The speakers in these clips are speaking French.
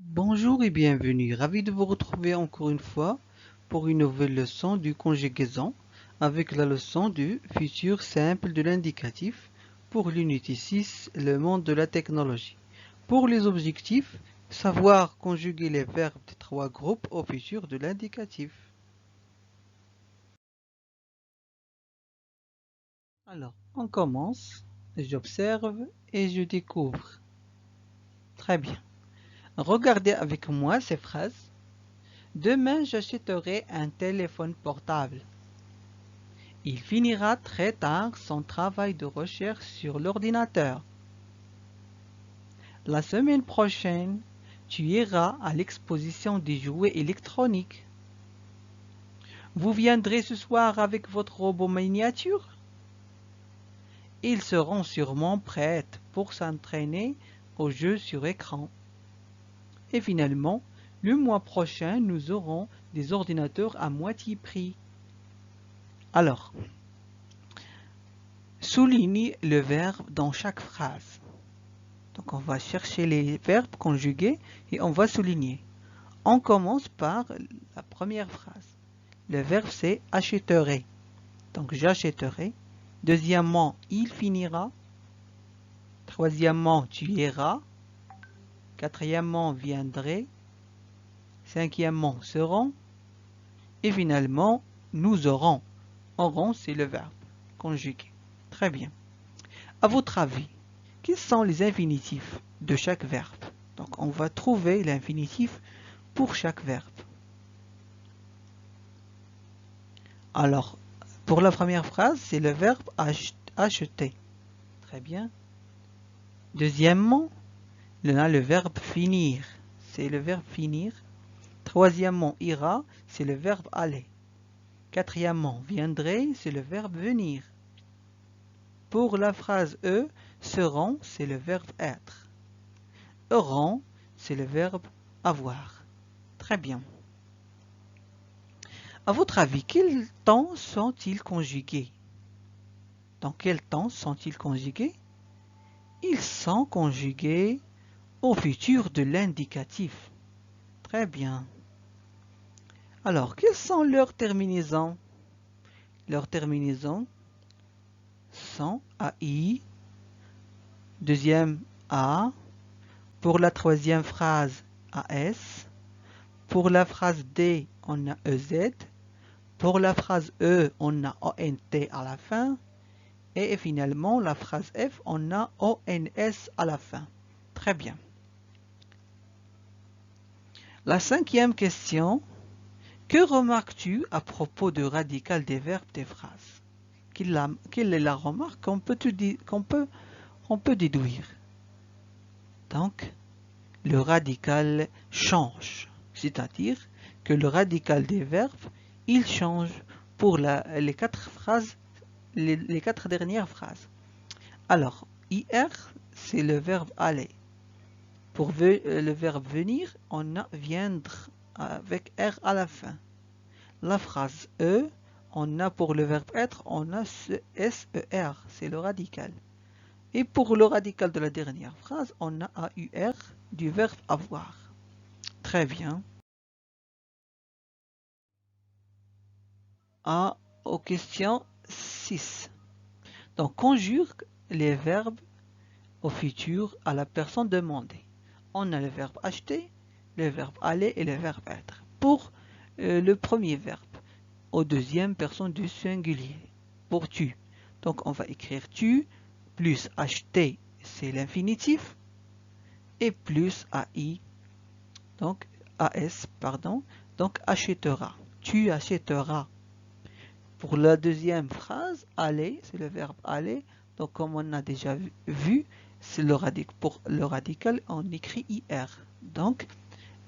Bonjour et bienvenue, ravi de vous retrouver encore une fois pour une nouvelle leçon du conjugaison avec la leçon du futur simple de l'indicatif pour l'unité 6, le monde de la technologie. Pour les objectifs, savoir conjuguer les verbes des trois groupes au futur de l'indicatif. Alors, on commence, j'observe et je découvre. Très bien. Regardez avec moi ces phrases. Demain, j'achèterai un téléphone portable. Il finira très tard son travail de recherche sur l'ordinateur. La semaine prochaine, tu iras à l'exposition des jouets électroniques. Vous viendrez ce soir avec votre robot miniature? Ils seront sûrement prêts pour s'entraîner aux jeux sur écran. Et finalement, le mois prochain, nous aurons des ordinateurs à moitié prix. Alors, souligne le verbe dans chaque phrase. Donc on va chercher les verbes conjugués et on va souligner. On commence par la première phrase. Le verbe c'est achèterai. Donc j'achèterai. Deuxièmement, il finira. Troisièmement, tu iras. Quatrièmement, viendrai. Cinquièmement, seront. Et finalement, nous aurons. Auront, c'est le verbe conjugué. Très bien. À votre avis, quels sont les infinitifs de chaque verbe? Donc on va trouver l'infinitif pour chaque verbe. Alors, pour la première phrase, c'est le verbe acheter. Très bien. Deuxièmement, on a le verbe finir. C'est le verbe finir. Troisièmement, ira, c'est le verbe aller. Quatrièmement, viendrait, c'est le verbe venir. Pour la phrase E, seront, c'est le verbe être. Auront, c'est le verbe avoir. Très bien. À votre avis, quels temps sont-ils conjugués? Dans quel temps sont-ils conjugués? Ils sont conjugués au futur de l'indicatif. Très bien. Alors, quelles sont leurs terminaisons? Leurs terminaisons sont AI, deuxième A, pour la troisième phrase AS, pour la phrase D, on a EZ, pour la phrase E, on a ONT à la fin, et finalement, la phrase F, on a ONS à la fin. Très bien. La cinquième question, que remarques-tu à propos du radical des verbes des phrases? Quelle est la remarque qu'on peut déduire? Donc, le radical change, c'est-à-dire que le radical des verbes, il change pour les quatre phrases, les quatre dernières phrases. Alors, IR, c'est le verbe aller. Pour le verbe venir, on a viendre avec R à la fin. La phrase E, on a pour le verbe être, on a ce SER, c'est le radical. Et pour le radical de la dernière phrase, on a AUR du verbe avoir. Très bien. Aux questions 6. Donc, conjugue les verbes au futur à la personne demandée. On a le verbe acheter, le verbe aller et le verbe être. Pour le premier verbe, au deuxième personne du singulier, pour tu. Donc on va écrire tu, plus acheter, c'est l'infinitif, et plus AI, donc AS, pardon, donc achètera. Tu achèteras. Pour la deuxième phrase, aller, c'est le verbe aller, donc comme on a déjà vu, c'est le radical. Pour le radical, on écrit IR. Donc,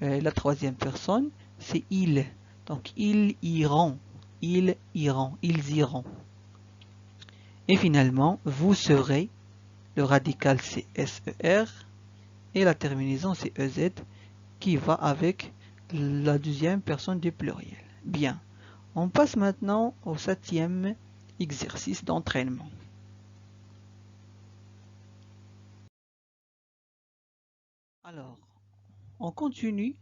la troisième personne, c'est il. Donc, ils iront. Ils iront. Ils iront. Et finalement, vous serez. Le radical, c'est SER. Et la terminaison, c'est EZ, qui va avec la deuxième personne du pluriel. Bien. On passe maintenant au septième exercice d'entraînement. Alors, On continue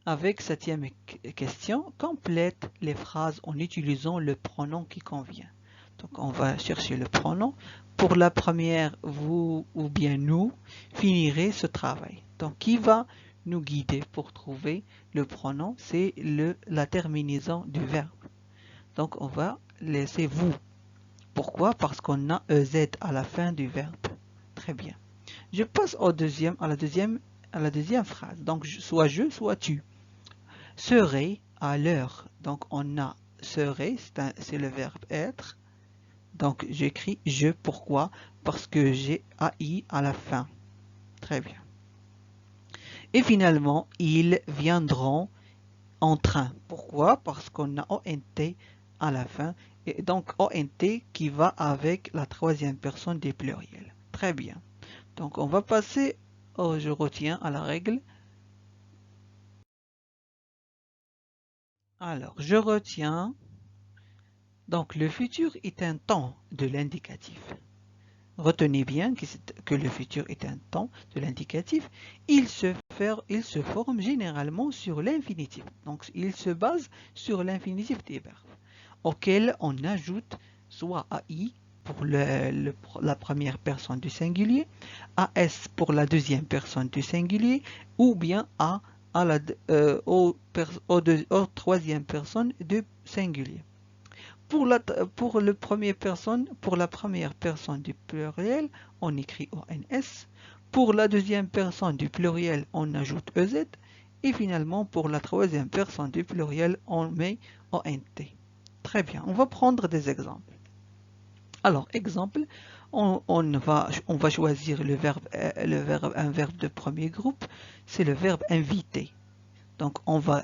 avec septième question. Complète les phrases en utilisant le pronom qui convient. Donc on va chercher le pronom. Pour la première, vous ou bien nous finirez ce travail. Donc qui va nous guider pour trouver le pronom? C'est la terminaison du verbe. Donc on va laisser vous. Pourquoi? Parce qu'on a EZ à la fin du verbe. Très bien. Je passe à la deuxième phrase. Donc soit je, soit tu. Serait à l'heure. Donc on a serait, c'est le verbe être. Donc j'écris je. Pourquoi? Parce que j'ai AI à la fin. Très bien. Et finalement, ils viendront en train. Pourquoi? Parce qu'on a ONT à la fin. Et donc ONT qui va avec la troisième personne des pluriels. Très bien. Donc on va passer au je retiens à la règle. Alors je retiens. Donc le futur est un temps de l'indicatif. Retenez bien que le futur est un temps de l'indicatif. Il se forme généralement sur l'infinitif. Donc il se base sur l'infinitif des verbes, auquel on ajoute soit AI pour la première personne du singulier, AS pour la deuxième personne du singulier, ou bien au troisième personne du singulier. Pour la première personne du pluriel, on écrit ONS. Pour la deuxième personne du pluriel, on ajoute EZ. Et finalement, pour la troisième personne du pluriel, on met ONT. Très bien, on va prendre des exemples. Alors, exemple, on va choisir un verbe de premier groupe, c'est le verbe inviter. Donc, on va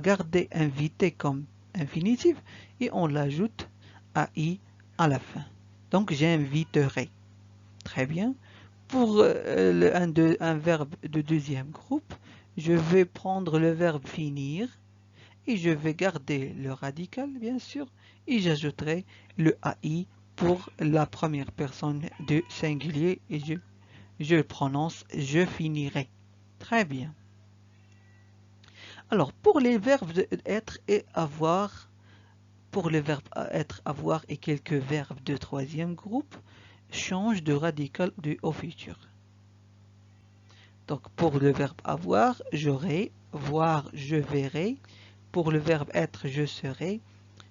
garder inviter comme infinitif et on l'ajoute à i à la fin. Donc j'inviterai. Très bien. Pour un verbe de deuxième groupe, je vais prendre le verbe finir et je vais garder le radical bien sûr et j'ajouterai le AI pour la première personne du singulier et je prononce je finirai. Très bien. Alors, pour les verbes être et avoir, pour les verbes être, avoir et quelques verbes de troisième groupe, change de radical au futur. Donc, pour le verbe avoir, j'aurai, voir, je verrai. Pour le verbe être, je serai.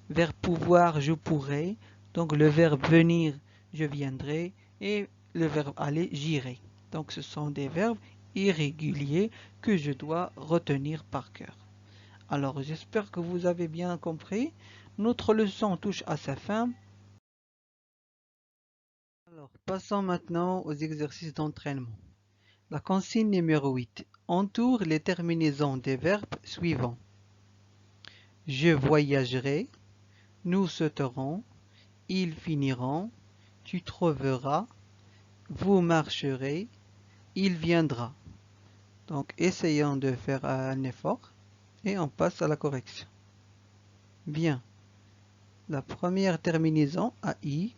Verbe pouvoir, je pourrai. Donc, le verbe venir, je viendrai. Et le verbe aller, j'irai. Donc, ce sont des verbes irréguliers que je dois retenir par cœur. Alors, j'espère que vous avez bien compris. Notre leçon touche à sa fin. Alors, passons maintenant aux exercices d'entraînement. La consigne numéro 8. Entoure les terminaisons des verbes suivants. Je voyagerai, nous sauterons, ils finiront, tu trouveras, vous marcherez, il viendra. Donc, essayons de faire un effort et on passe à la correction. Bien. La première terminaison AI,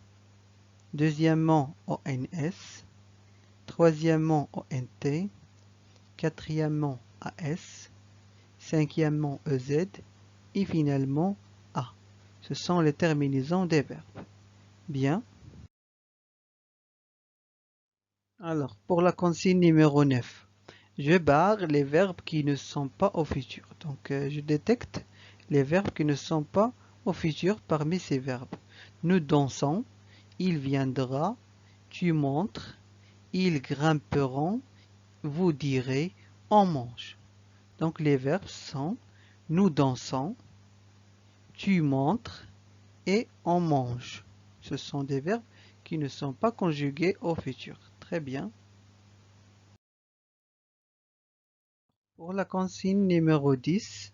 deuxièmement ONS, troisièmement ONT, quatrièmement AS, cinquièmement EZ et finalement A. Ce sont les terminaisons des verbes. Bien. Alors, pour la consigne numéro 9, je barre les verbes qui ne sont pas au futur. Donc, je détecte les verbes qui ne sont pas au futur parmi ces verbes. Nous dansons, il viendra, tu montres, ils grimperont, vous direz, on mange. Donc les verbes sont nous dansons, tu montres et on mange. Ce sont des verbes qui ne sont pas conjugués au futur. Très bien. Pour la consigne numéro 10,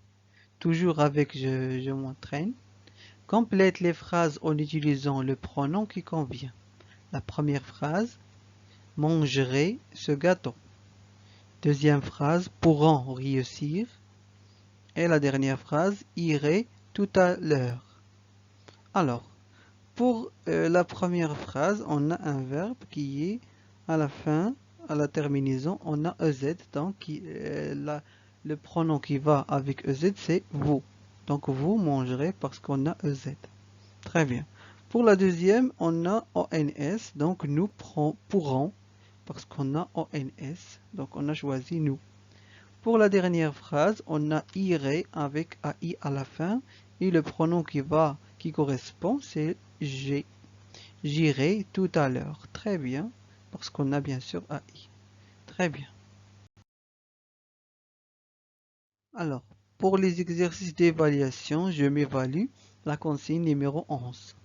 toujours avec je m'entraîne, complète les phrases en utilisant le pronom qui convient. La première phrase, mangerai ce gâteau. Deuxième phrase, pourront réussir. Et la dernière phrase, irai tout à l'heure. Alors, pour la première phrase, on a un verbe qui est à la fin à la terminaison, on a EZ. Donc, le pronom qui va avec EZ, c'est vous. Donc, vous mangerez parce qu'on a EZ. Très bien. Pour la deuxième, on a ONS. Donc, nous pourrons parce qu'on a ONS. Donc, on a choisi nous. Pour la dernière phrase, on a irait avec AI à la fin. Et le pronom qui correspond, c'est j'ai. J'irai tout à l'heure. Très bien. Parce qu'on a bien sûr AI. Très bien. Alors, pour les exercices d'évaluation, je m'évalue la consigne numéro 11.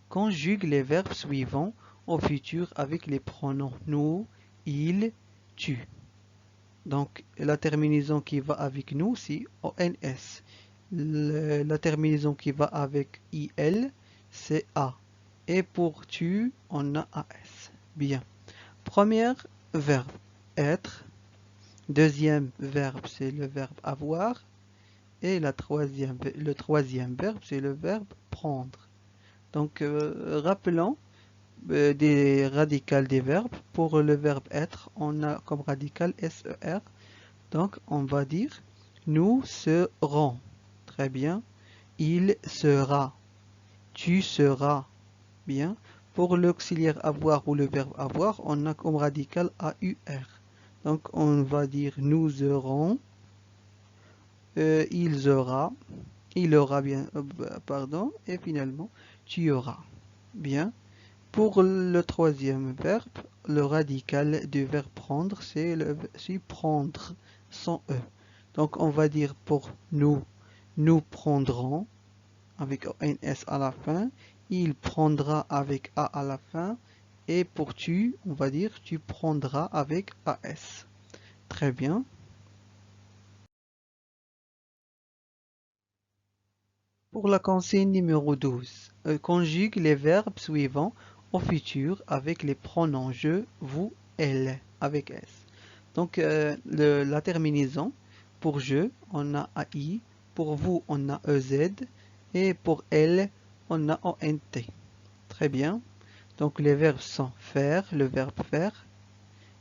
Conjugue les verbes suivants au futur avec les pronoms nous, il, tu. Donc, la terminaison qui va avec nous, c'est ONS. La terminaison qui va avec IL, c'est A. Et pour tu, on a AS. Bien. Premier verbe, être. Deuxième verbe, c'est le verbe avoir. Et le troisième verbe, c'est le verbe prendre. Donc, rappelons des radicales des verbes. Pour le verbe être, on a comme radical SER. Donc, on va dire nous serons. Très bien. Il sera. Tu seras. Bien. Pour l'auxiliaire avoir ou le verbe avoir, on a comme radical AUR. Donc, on va dire nous aurons. Il aura bien, pardon. Et finalement, tu auras. Bien. Pour le troisième verbe, le radical du verbe prendre, c'est prendre sans E. Donc on va dire pour nous prendrons avec ONS à la fin, il prendra avec A à la fin, et pour tu, on va dire tu prendras avec AS. Très bien. Pour la consigne numéro 12, conjugue les verbes suivants au futur avec les pronoms je, vous, elle, avec S. Donc, la terminaison, pour je, on a AI, pour vous, on a EZ, et pour elle, on a ONT. Très bien. Donc, les verbes sont faire, le verbe faire,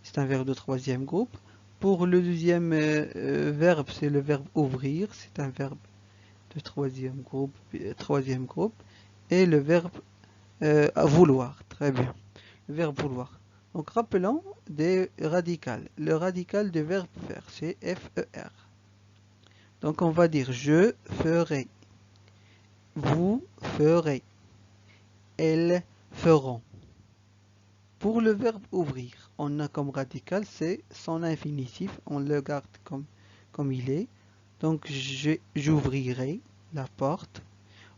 c'est un verbe de troisième groupe. Pour le deuxième verbe, c'est le verbe ouvrir, c'est un verbe de troisième groupe, et le verbe vouloir. Très bien. Le verbe vouloir. Donc rappelons des radicales. Le radical du verbe faire, c'est FER. Donc on va dire je ferai, vous ferez, elles feront. Pour le verbe ouvrir, on a comme radical, c'est son infinitif, on le garde comme il est. Donc j'ouvrirai la porte,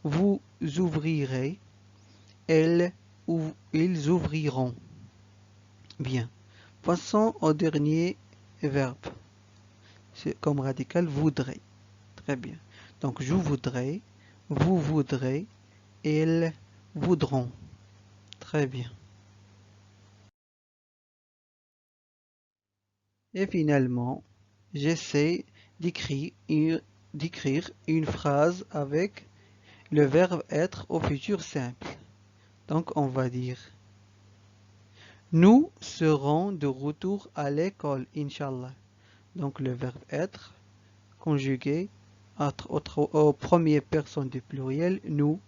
vous ouvrirez, elles ou ils ouvriront. Bien. Passons au dernier verbe. C'est comme radical voudrait. Très bien. Donc je voudrais, vous voudrez, ils voudront. Très bien. Et finalement, j'essaie d'écrire une phrase avec le verbe être au futur simple. Donc on va dire nous serons de retour à l'école, Inch'Allah. Donc le verbe être conjugué au premier personne du pluriel, nous.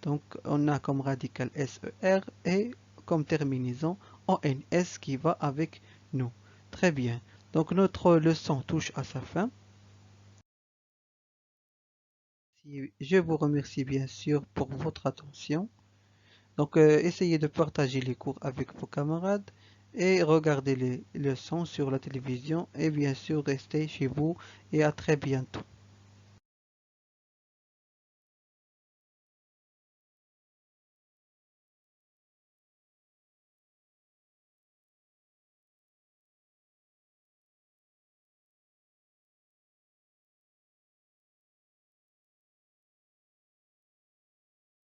Donc on a comme radical SER et comme terminaison ONS qui va avec nous. Très bien. Donc notre leçon touche à sa fin. Je vous remercie bien sûr pour votre attention. Donc essayez de partager les cours avec vos camarades et regardez les leçons sur la télévision et bien sûr restez chez vous et à très bientôt.